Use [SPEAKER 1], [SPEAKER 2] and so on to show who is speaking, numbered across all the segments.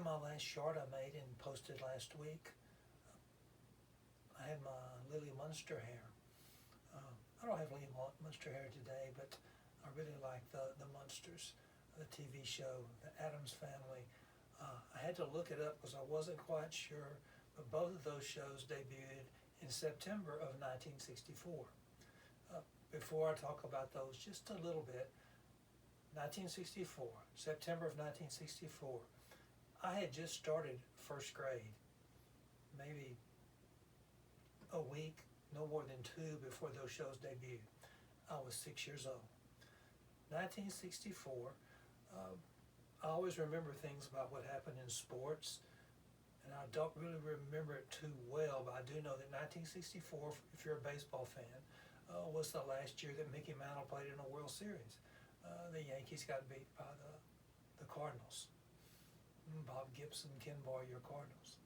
[SPEAKER 1] my last short I made and posted last week, I had my Lily Munster hair. I don't have Lily Munster hair today, but I really like the Munsters, the TV show, the Addams Family. I had to look it up because I wasn't quite sure, but both of those shows debuted in September of 1964. Before I talk about those just a little bit, 1964, September of 1964, I had just started first grade, maybe a week, no more than two before those shows debuted. I was 6 years old. 1964, I always remember things about what happened in sports, and I don't really remember it too well, but I do know that 1964, if you're a baseball fan, was the last year that Mickey Mantle played in a World Series. The Yankees got beat by the Cardinals. Bob Gibson, Ken Bar, your Cardinals.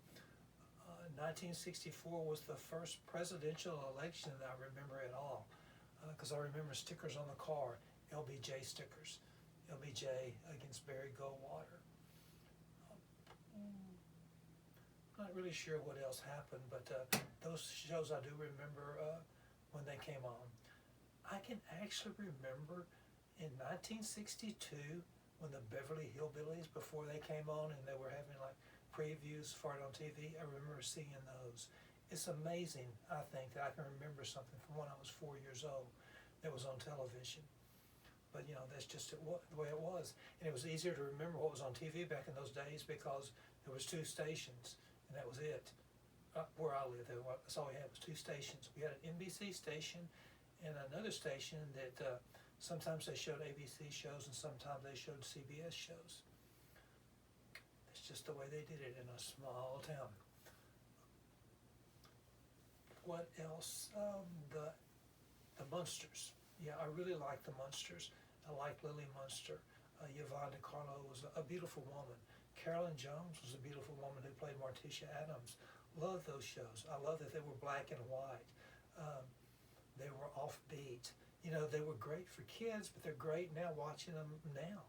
[SPEAKER 1] 1964 was the first presidential election that I remember at all, because I remember stickers on the car, LBJ stickers, LBJ against Barry Goldwater. Not really sure what else happened, but those shows I do remember when they came on. I can actually remember in 1962 when the Beverly Hillbillies, before they came on and they were having like previews for it on TV, I remember seeing those. It's amazing, I think, that I can remember something from when I was 4 years old that was on television. But you know, that's just the way it was. And it was easier to remember what was on TV back in those days because there was two stations, and that was it. Where I lived, that's all we had was two stations. We had an NBC station and another station that sometimes they showed ABC shows and sometimes they showed CBS shows. That's just the way they did it in a small town. What else? The Munsters. Yeah, I really like the Munsters. I like Lily Munster. Yvonne DiCarlo was a beautiful woman. Carolyn Jones was a beautiful woman who played Morticia Addams. Love those shows. I love that they were black and white. They were offbeat. You know, they were great for kids, but they're great now watching them now.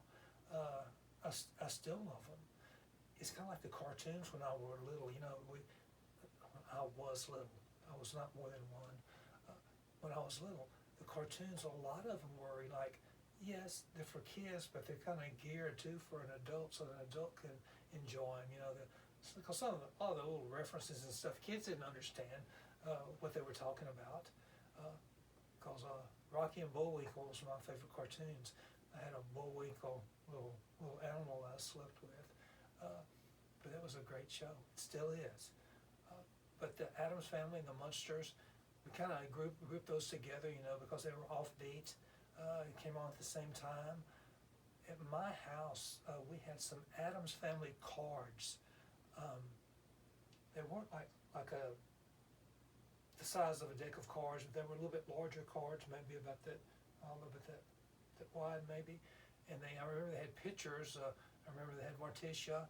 [SPEAKER 1] I still love them. It's kind of like the cartoons when I was little. You know, I was little. I was not more than one. When I was little, the cartoons, a lot of them were like, yes, they're for kids, but they're kind of geared too for an adult, so an adult can enjoy them. You know, because all the little references and stuff, kids didn't understand what they were talking about. Because Rocky and Bullwinkle was my favorite cartoons. I had a Bullwinkle little animal I slept with. But that was a great show. It still is. But the Addams Family and the Munsters, we kind of grouped those together, you know, because they were offbeat. It came on at the same time. At my house, we had some Addams Family cards. They weren't like the size of a deck of cards, but they were a little bit larger cards, maybe about that, a little bit that wide maybe. And I remember they had pictures. I remember they had Morticia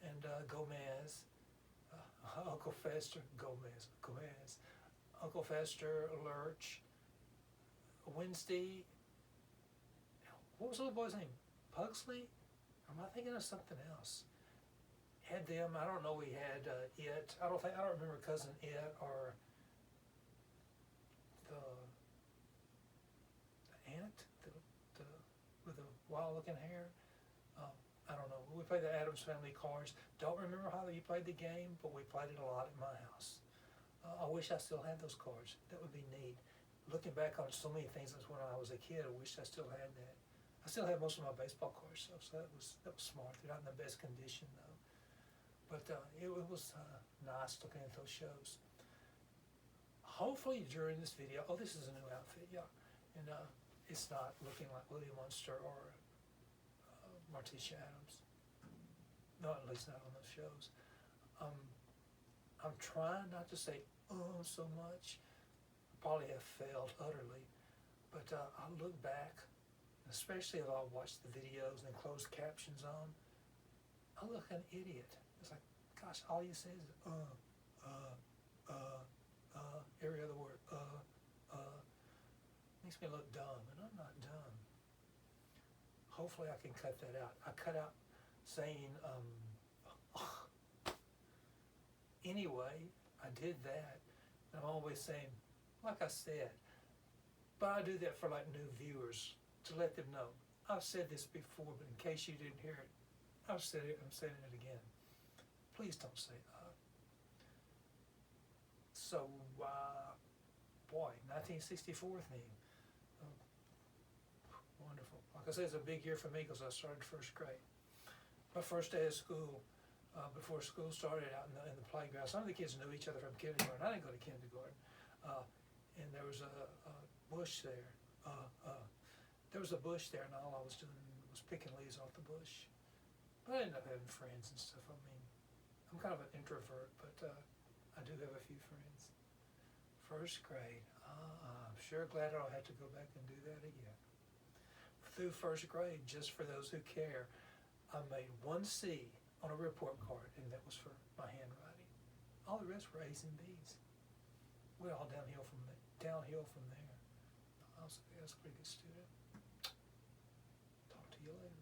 [SPEAKER 1] and Gomez, Uncle Fester, Gomez, Uncle Fester, Lurch, Wednesday. What was the little boy's name? Pugsley? Or am I thinking of something else? Had them. I don't know. We had It. I don't remember Cousin It or the aunt, the with the wild-looking hair. I don't know. We played the Addams Family cards. Don't remember how you played the game, but we played it a lot at my house. I wish I still had those cards. That would be neat. Looking back on so many things as when I was a kid, I wish I still had that. I still have most of my baseball cards, so that was smart. They're not in the best condition though. But it was nice looking at those shows. Hopefully during this video, this is a new outfit, yeah, and it's not looking like Lily Munster or Morticia Addams. No, at least not on those shows. I'm trying not to say so much. I probably have failed utterly, but I look back, especially if I watch the videos and closed captions on, I look like an idiot. It's like, gosh, all you say is every other word, makes me look dumb, and I'm not dumb. Hopefully I can cut that out. I cut out saying Anyway, I did that. And I'm always saying, like I said, but I do that for like new viewers to let them know. I've said this before, but in case you didn't hear it, I've said it, I'm saying it again. Please don't say So, boy, 1964 theme. Uh, Wonderful. Like I said, it's a big year for me because I started first grade. My first day of school, before school started out in the playground, some of the kids knew each other from kindergarten. I didn't go to kindergarten. And there was a bush there. There was a bush there, and all I was doing was picking leaves off the bush. But I ended up having friends and stuff. I mean, I'm kind of an introvert, but I do have a few friends. First grade. I'm sure glad I don't have to go back and do that again. Through first grade, just for those who care, I made one C on a report card, and that was for my handwriting. All the rest were A's and B's. We're all downhill from there. I was a pretty good student. Talk to you later.